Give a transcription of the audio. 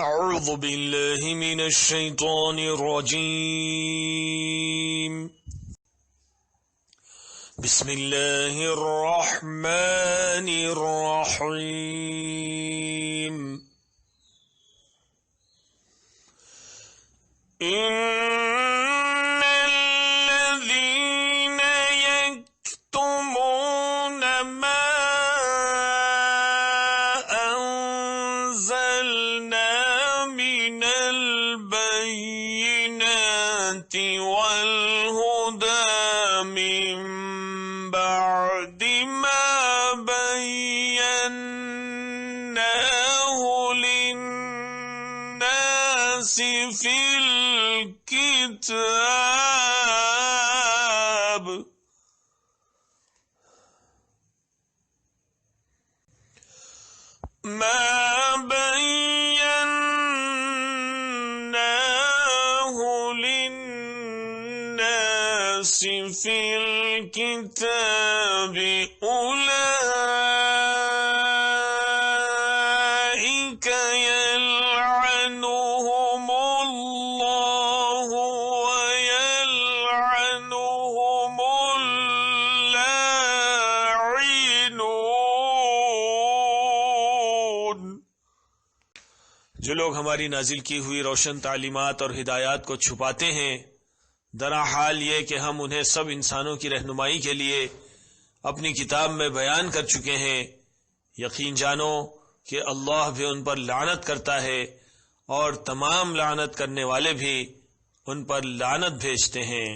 अऊज़ु बिल्लाहि मिनश शैतानिर रजीम। बिस्मिल्लाहिर रहमानिर रहीम। इन्नल्लज़ीना यक्तुमूना मा अंज़लना मिनल बय्यिनाति वल हुदा मिन बअदि मा बय्यन्नाहु लिन्नासि फिल किताब मा बय्यन्नाहु लिन्नासि फिल किताबि उलाइका यलअनुहुमुल्लाहु व यलअनुहुमुल लाइनून। जो लोग हमारी नाजिल की हुई रोशन तालीमात और हिदायत को छुपाते हैं, दरा हाल ये कि हम उन्हें सब इंसानों की रहनुमाई के लिए अपनी किताब में बयान कर चुके हैं। यकीन जानो कि अल्लाह भी उन पर लानत करता है और तमाम लानत करने वाले भी उन पर लानत भेजते हैं।